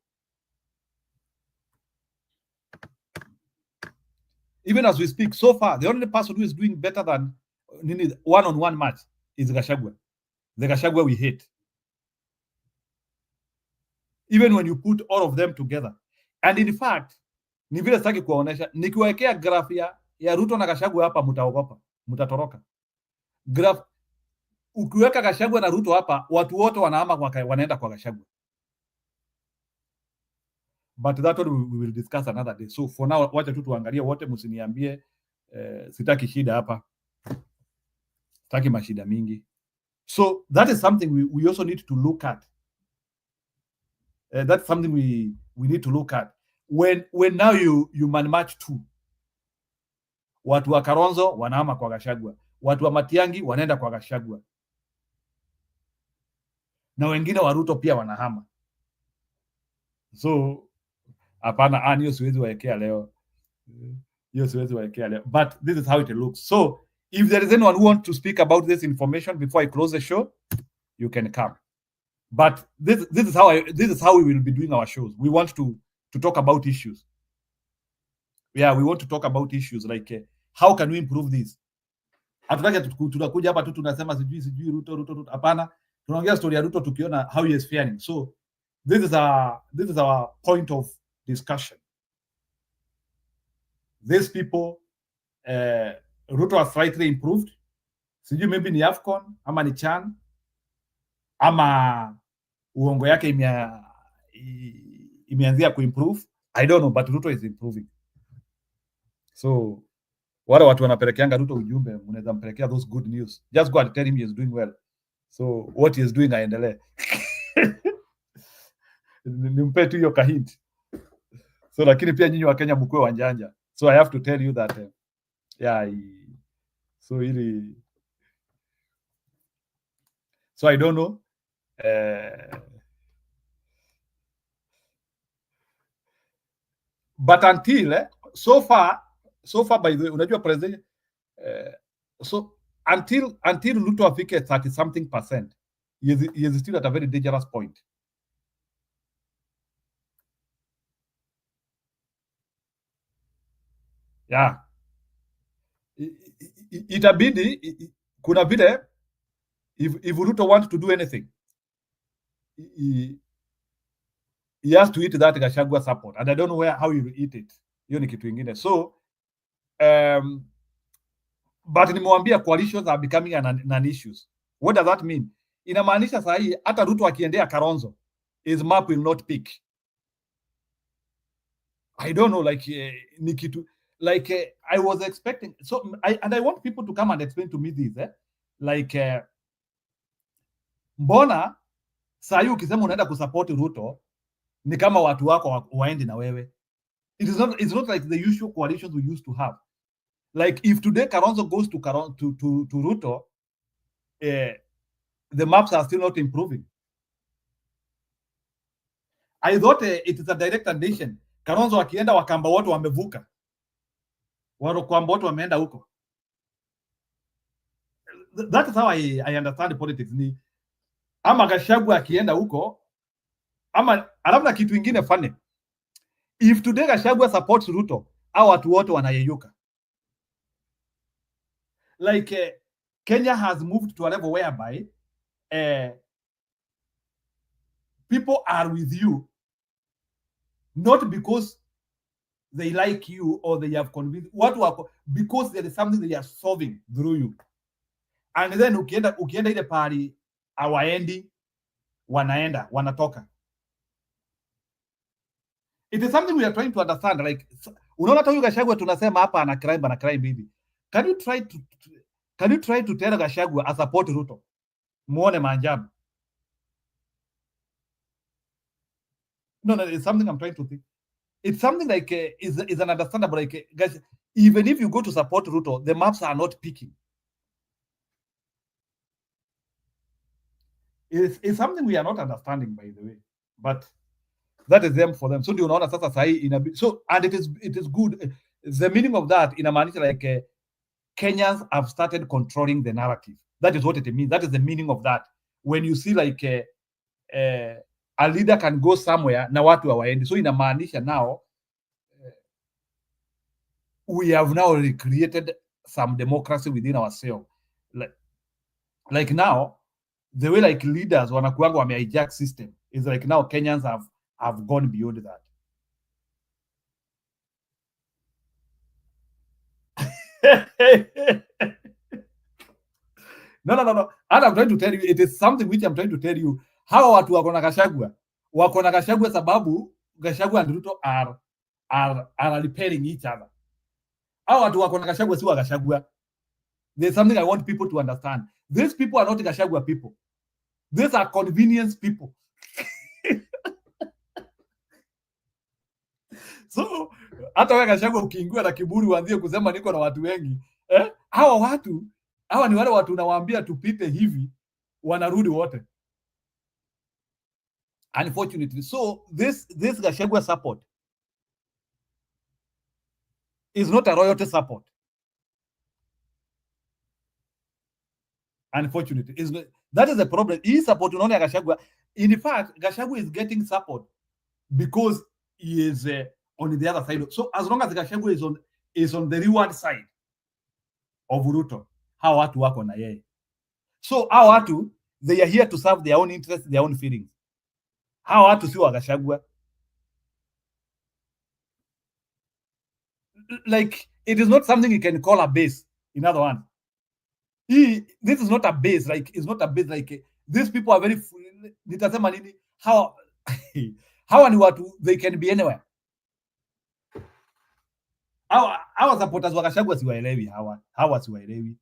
Even as we speak, so far, the only person who is doing better than one-on-one match is Gachagua. The Gachagua we hate. Even when you put all of them together. And in fact, ni vile sitaki kuwaonesha, nikiwaekea graph ya Ruto na Gachagua hapa mtaogopa, mtatoroka. Graph ukiweka Gachagua na Ruto hapa, watu wote wanaenda kwa Gachagua. But that one we will discuss another day. So for now, wacha tu tuangalie wote, msiniambie sitaki shida hapa. Sitaki mashida mingi. So that is something we also need to look at. That's something we need to look at. When now you match two. Watu wa Kalonzo wanahama kwa Gachagua. Watu wa Matiang'i wanaenda kwa Gachagua. Na wengine wa Ruto pia wanahama. So hapana, hiyo siwezi waekea leo. But this is how it looks. So if there is anyone who wants to speak about this information before I close the show, you can come. But this is how we will be doing our shows. We want to talk about issues. Yeah, we want to talk about issues like how can we improve this? Hatutaki tunakuja hapa tu tunasema sijui Ruto. Hapana, tunaongea story ya Ruto tukiona how he is faring. So this is our point of discussion. These people, Ruto has slightly improved. Sijui maybe ni AFCON ama ni CHAN ama uongo yake imeanzia kuimprove. I don't know, but Ruto is improving. So wale watu wanapelekeanga Ruto ujumbe, mnaweza mpelekea those good news. Just go and tell him he is doing well. So what he is doing aendelee. Nimpe tu hiyo kahint. So lakini pia nyinyi wa Kenya mkuwe wanjanja. So I have to tell you that so I don't know. But until so far by the way, unajua president so until Ruto afike 30 something percent, he is still at a very dangerous point. Yeah, itabidi kuna vile if Ruto wants to do anything, he has to eat that Gachagua support, and I don't know how he will eat it. Hiyo ni kitu ingine. So but nimewambia coalitions are becoming an issues. What does that mean? Inamaanisha saa hii hata Ruto akiendea Kalonzo, his map will not pick. I don't know, like ni kitu like I was expecting. So I want people to come and explain to me this like mbona saa hii ukisema unaenda kusupport Ruto ni kama watu wako waende na wewe. It's not like the usual coalitions we used to have. Like if today Kalonzo goes to Ruto, the maps are still not improving. I thought it is a direct addition. Kalonzo akienda Wakamba wote wamevuka, Wakamba wote wameenda huko. That is how I understand politics. Ni ama Gachagua akienda huko, ama alafu kitu ingine funny. If today Gachagua supports Ruto, hao watu wote wanayeyuka. Like Kenya has moved to a level whereby people are with you not because they like you or they have convinced because there is something they are solving through you. And then ukienda ile pali hawaendi, wanaenda wanatoka. It is something we are trying to understand. Like unaona hata huyu Gachagua tunasema hapa ana crime hivi. Can you try to tell Gachagua a support Ruto? Muone maajabu. No, it's something I'm trying to think. It's something like is an understandable, like guys, even if you go to support Ruto, the maps are not picking. It's something we are not understanding, by the way, but that is them for them. So do you know sasa sahi so, and it is good. The meaning of that inamaanisha like Kenyans have started controlling the narrative. That is what it means. That is the meaning of that. When you see like a leader can go somewhere na watu hawaendi, so inamaanisha now we have now recreated some democracy within ourselves. Like now the way like leaders wanakuanga wamehijack system is like now Kenyans have gone beyond that. No. And I'm trying to tell you, it is something which I'm trying to tell you. How watu wako na Gachagua sababu Gachagua and Ruto are repairing each other. How watu wako na Gachagua si wa Gachagua. There's something I want people to understand. These people are not Gachagua people. These are convenience people. So hata wewe Gachagua ukiingia na kiburi uanzie kusema niko na watu wengi, hawa ni wale watu unawaambia tupite hivi, wanarudi wote. Unfortunately, so this Gachagua support is not a royalty support. Unfortunately, that is the problem. He support unaona Gachagua. In fact, Gachagua is getting support because he is on the other side. So as long as Gachagua is on the reward side of Ruto, hao watu wako na yeye. So hao watu, they are here to serve their own interests, their own feelings. Hao watu si wa Gachagua. Like it is not something you can call a base. In other words, this is not a base. Like it's not a base. Like these people are very. Nitasema nini? How ni watu, they can be anywhere. Hawa supporters wa Gachagua siwaelewi. Hawa siwaelewi.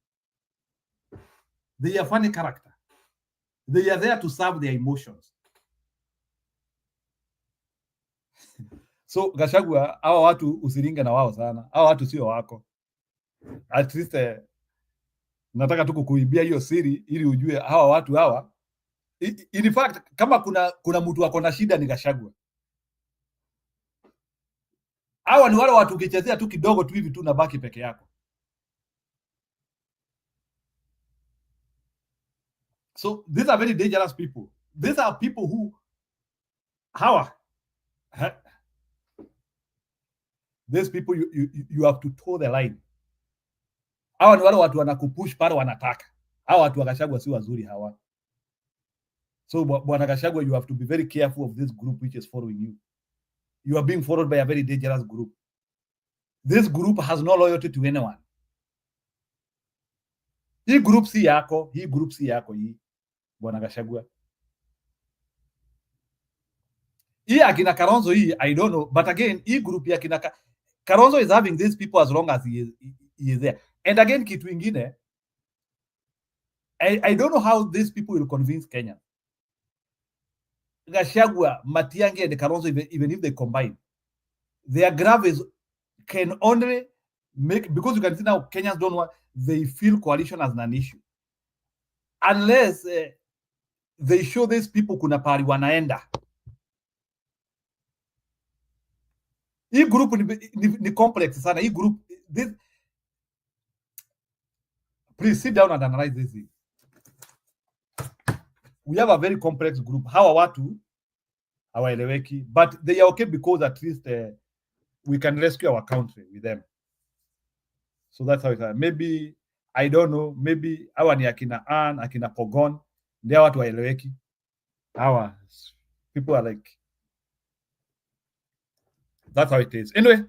They are funny character. They are there to serve their emotions. So Gachagua, hawa watu usiringe na wao sana, hawa watu sio wako. At least nataka tu kukuibia hiyo siri ili ujue hawa watu hawa. In fact, kama kuna mtu ako na shida ni Gachagua. Hawa ni wale watu ukichezea tu kidogo tu hivi tu nabaki peke yako. So these are very dangerous people. These are people who these people you have to toe the line. Hawa ni wale watu wanakupush pale wanataka. Hawa watu wa Gachagua si wazuri hawa. So Bwana Gachagua, you have to be very careful of this group which is following you. You are being followed by a very dangerous group. This group has no loyalty to anyone. Hii group si yako hii Bwana Gachagua. Hii akina Kalonzo hii, I don't know, but again, hii group ya akina Kalonzo is having these people as long as he is there. And again, kitu ingine, I don't know how these people will convince Kenya. Gachagua, Matiang'i, and Kalonzo, even if they combine, their graves can only make, because you can see now Kenyans don't want, they feel coalition as an issue. Unless they show these people kuna pari wanaenda. Hii group ni complex sana. Hii group, this, please sit down and analyze this. We have a very complex group. Hawa watu hawaeleweki, but they are okay because at least we can rescue our country with them. So that's how it is. Maybe, I don't know, maybe hawa ni akina Ann, akina Pogon, ndio watu waeleweki. Hawa people are like, that's how it is. Anyway,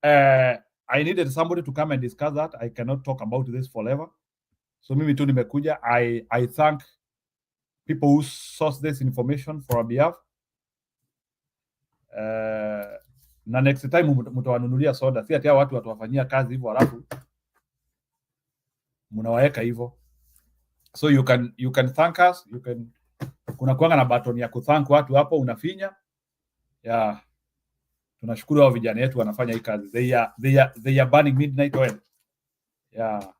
I needed somebody to come and discuss that. I cannot talk about this forever. So mimi tu nimekuja. I thank people who source this information for our behalf. Na next time mtawanunulia soda. Si ati watu watawafanyia kazi hivyo alafu mnawaeka hivyo. So you can thank us. Kuna kuanga na button ya kuthank watu hapo, unafinya. Yeah. Tunashukuru hao vijana wetu wanafanya hii kazi. They are burning midnight oil. Yeah.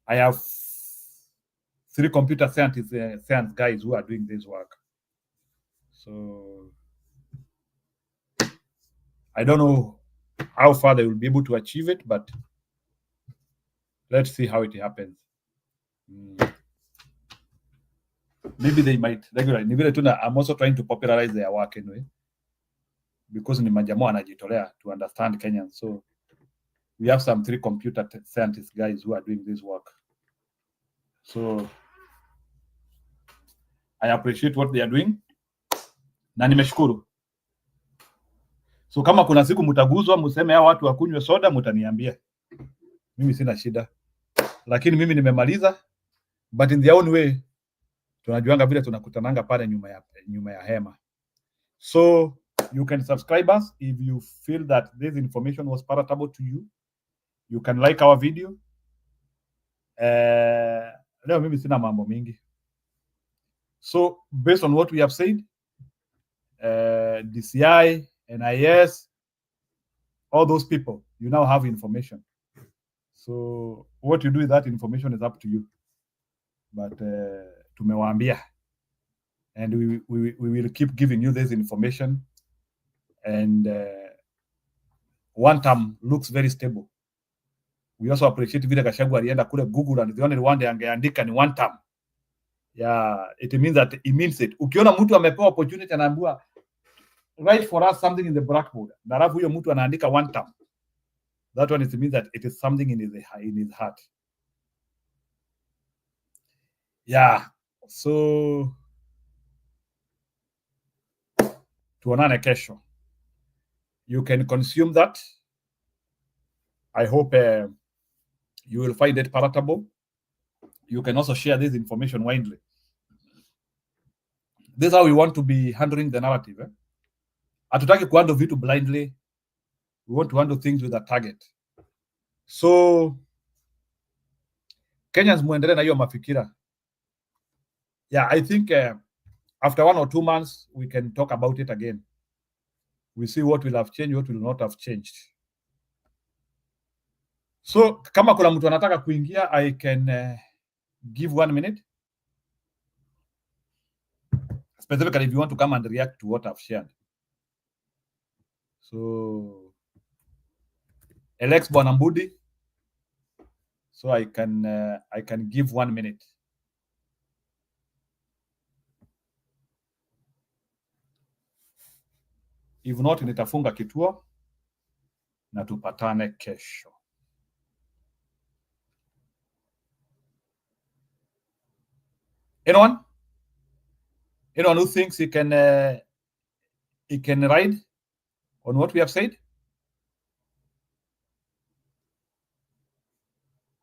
I have 3 computer science guys who are doing this work. So I don't know how far they will be able to achieve it, but let's see how it happens. Maybe they might. I'm also trying to popularize their work anyway, because ni majamaa wanajitolea to understand Kenyans. So we have some 3 computer scientist guys who are doing this work. So I appreciate what they are doing. Na nimeshukuru. So kama kuna siku mtaguzwa mseme hao watu wakunywe soda, mtaniambia. Mimi sina shida. Lakini mimi nimemaliza, but in their own way tunajuanga vile tunakutananga pale nyuma ya hema. So you can subscribe us if you feel that this information was palatable to you. You can like our video. Leo mimi sina mambo mingi. So based on what we have said, DCI, NIS, all those people, you now have information. So what you do with that information is up to you. But tumewaambia, and we will keep giving you this information. And one term looks very stable. We also appreciate vile Gachagua alienda kule Google and the only one they angeandika ni one term. Yeah, it means that it means it. Ukiona mtu amepewa opportunity anaambiwa write for us something in the blackboard, na alafu huyo mtu anaandika one term, that one it means that it is something in his heart. Yeah, so tuonane kesho. You can consume that. I hope you will find it palatable. You can also share this information widely. This is how we want to be handling the narrative. Hatutaki kuhandle vitu blindly. We want to handle things with a target. So Kenyans muendelee na hiyo mafikira. Yeah, I think after 1 or 2 months we can talk about it again. We see what will have changed, what will not have changed. So kama kuna mtu anataka kuingia, I can give 1 minute. Specifically, if you want to come and react to what I've shared. So, Alex Bonambudi. So I can give 1 minute. If not, nitafunga kituo na tupatane kesho. Anyone who thinks he can ride on what we have said?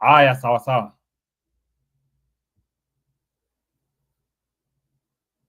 Aya, sawa sawa.